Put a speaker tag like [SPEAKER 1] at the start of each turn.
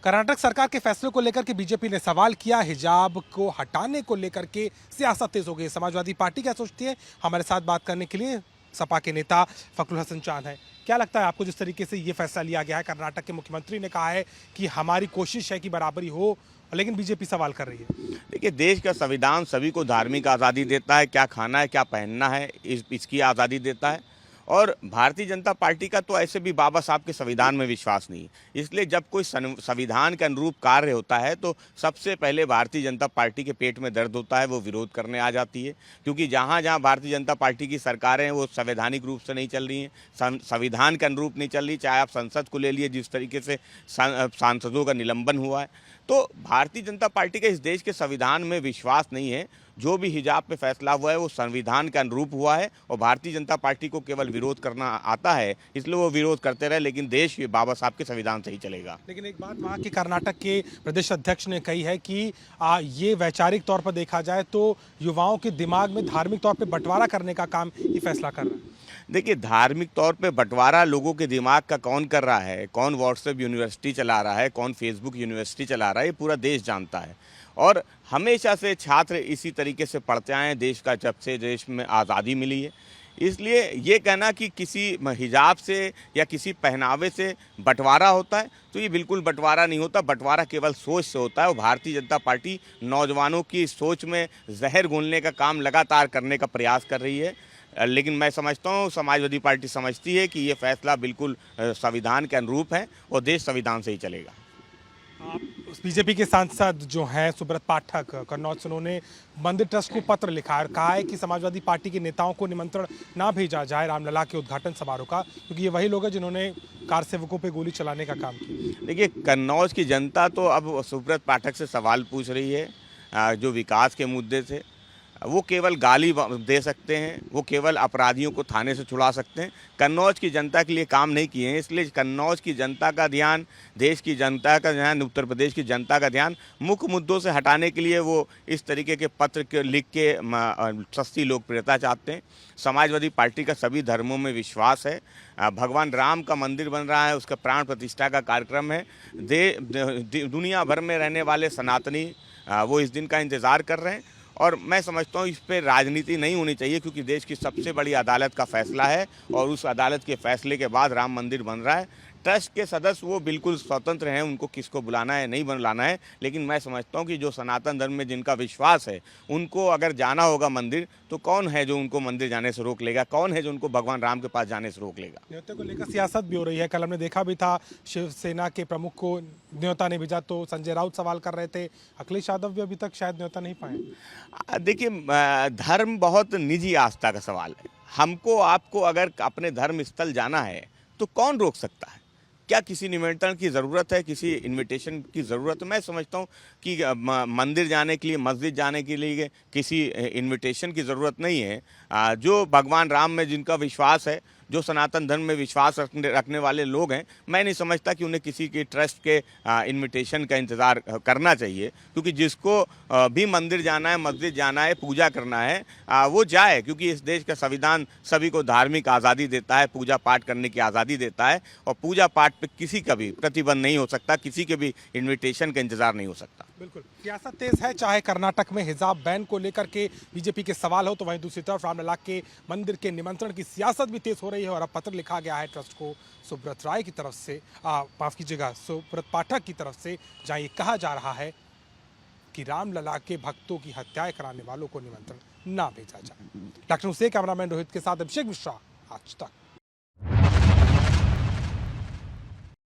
[SPEAKER 1] कर्नाटक सरकार के फैसले को लेकर के बीजेपी ने सवाल किया। हिजाब को हटाने को लेकर के सियासत तेज हो गई। समाजवादी पार्टी क्या सोचती है, हमारे साथ बात करने के लिए सपा के नेता फखरुल हसन चांद है। क्या लगता है आपको, जिस तरीके से ये फैसला लिया गया है, कर्नाटक के मुख्यमंत्री ने कहा है कि हमारी कोशिश है कि बराबरी हो, लेकिन बीजेपी सवाल कर रही है।
[SPEAKER 2] देखिए, देश का संविधान सभी को धार्मिक आज़ादी देता है, क्या खाना है क्या पहनना है इसकी आज़ादी देता है। और भारतीय जनता पार्टी का तो ऐसे भी बाबा साहब के संविधान में विश्वास नहीं है। इसलिए जब कोई संविधान के अनुरूप कार्य होता है तो सबसे पहले भारतीय जनता पार्टी के पेट में दर्द होता है, वो विरोध करने आ जाती है। क्योंकि जहाँ जहाँ भारतीय जनता पार्टी की सरकारें हैं वो संवैधानिक रूप से नहीं चल रही हैं, संविधान के अनुरूप नहीं चल रही। चाहे आप संसद को ले लिए, जिस तरीके से सांसदों का निलंबन हुआ है, तो भारतीय जनता पार्टी का इस देश के संविधान में विश्वास नहीं है। जो भी हिजाब पे फैसला हुआ है वो संविधान के अनुरूप हुआ है और भारतीय जनता पार्टी को केवल विरोध करना आता है, इसलिए वो विरोध करते रहे। लेकिन देश बाबा साहब के संविधान से ही चलेगा।
[SPEAKER 1] लेकिन एक बात वहाँ के कर्नाटक के प्रदेश अध्यक्ष ने कही है कि ये वैचारिक तौर पर देखा जाए तो युवाओं के दिमाग में धार्मिक तौर पर बंटवारा करने का काम ये फैसला कर रहा है।
[SPEAKER 2] देखिए, धार्मिक तौर पे बंटवारा लोगों के दिमाग का कौन कर रहा है, कौन व्हाट्सएप यूनिवर्सिटी चला रहा है, कौन फेसबुक यूनिवर्सिटी चला रहा है, ये पूरा देश जानता है। और हमेशा से छात्र इसी तरीके से पढ़ते आए हैं, देश का जब से देश में आज़ादी मिली है। इसलिए ये कहना कि किसी हिजाब से या किसी पहनावे से बंटवारा होता है, तो ये बिल्कुल बंटवारा नहीं होता। बंटवारा केवल सोच से होता है और भारतीय जनता पार्टी नौजवानों की सोच में जहर घोलने का काम लगातार करने का प्रयास कर रही है। लेकिन मैं समझता हूँ, समाजवादी पार्टी समझती है कि ये फैसला बिल्कुल संविधान के अनुरूप है और देश संविधान से ही चलेगा।
[SPEAKER 1] बीजेपी के सांसद जो हैं सुब्रत पाठक कन्नौज से, उन्होंने मंदिर ट्रस्ट को पत्र लिखा है और कहा है कि समाजवादी पार्टी के नेताओं को निमंत्रण ना भेजा जाए रामलला के उद्घाटन समारोह का, क्योंकि ये वही लोग हैं जिन्होंने कार सेवकों पे गोली चलाने का काम किया।
[SPEAKER 2] देखिए, कन्नौज की जनता तो अब सुब्रत पाठक से सवाल पूछ रही है। जो विकास के मुद्दे से वो केवल गाली दे सकते हैं, वो केवल अपराधियों को थाने से छुड़ा सकते हैं। कन्नौज की जनता के लिए काम नहीं किए हैं। इसलिए कन्नौज की जनता का ध्यान, देश की जनता का ध्यान, उत्तर प्रदेश की जनता का ध्यान मुख्य मुद्दों से हटाने के लिए वो इस तरीके के पत्र के लिख के सस्ती लोकप्रियता चाहते हैं। समाजवादी पार्टी का सभी धर्मों में विश्वास है। भगवान राम का मंदिर बन रहा है, उसका प्राण प्रतिष्ठा का कार्यक्रम है। दुनिया भर में रहने वाले सनातनी वो इस दिन का इंतज़ार कर रहे हैं और मैं समझता हूँ इस पर राजनीति नहीं होनी चाहिए, क्योंकि देश की सबसे बड़ी अदालत का फैसला है और उस अदालत के फैसले के बाद राम मंदिर बन रहा है। ट्रस्ट के सदस्य वो बिल्कुल स्वतंत्र हैं, उनको किसको बुलाना है नहीं बुलाना है। लेकिन मैं समझता हूँ कि जो सनातन धर्म में जिनका विश्वास है, उनको अगर जाना होगा मंदिर, तो कौन है जो उनको मंदिर जाने से रोक लेगा, कौन है जो उनको भगवान राम के पास जाने से रोक लेगा।
[SPEAKER 1] न्योते को लेकर सियासत भी हो रही है। कल हमने देखा भी था, शिवसेना के प्रमुख को न्योता नहीं भेजा तो संजय राउत सवाल कर रहे थे। अखिलेश यादव भी अभी तक शायद न्योता नहीं पाए।
[SPEAKER 2] देखिए, धर्म बहुत निजी आस्था का सवाल है। हमको आपको अगर अपने धर्म स्थल जाना है तो कौन रोक सकता है? क्या किसी निमंत्रण की ज़रूरत है, किसी इनविटेशन की ज़रूरत है? मैं समझता हूँ कि मंदिर जाने के लिए, मस्जिद जाने के लिए किसी इनविटेशन की ज़रूरत नहीं है। जो भगवान राम में जिनका विश्वास है, जो सनातन धर्म में विश्वास रखने वाले लोग हैं, मैं नहीं समझता कि उन्हें किसी के ट्रस्ट के इनविटेशन का इंतज़ार करना चाहिए। क्योंकि जिसको भी मंदिर जाना है, मस्जिद जाना है, पूजा करना है, वो जाए। क्योंकि इस देश का संविधान सभी को धार्मिक आज़ादी देता है, पूजा पाठ करने की आज़ादी देता है और पूजा पाठ पे किसी का भी प्रतिबंध नहीं हो सकता, किसी के भी इन्विटेशन का इंतज़ार नहीं हो सकता।
[SPEAKER 1] बिल्कुल, सियासत तेज है। चाहे कर्नाटक में हिजाब बैन को लेकर के बीजेपी के सवाल हो, तो वहीं दूसरी तरफ रामलला के मंदिर के निमंत्रण की सियासत भी तेज हो रही है। और अब पत्र लिखा गया है ट्रस्ट को सुब्रत राय की तरफ से, माफ कीजिएगा, सुब्रत पाठक की तरफ से, जहां ये कहा जा रहा है कि रामलला के भक्तों की हत्याएं कराने वालों को निमंत्रण ना भेजा जाए। डॉक्टर हुसैन, कैमरामैन रोहित के साथ अभिषेक मिश्रा, आज तक।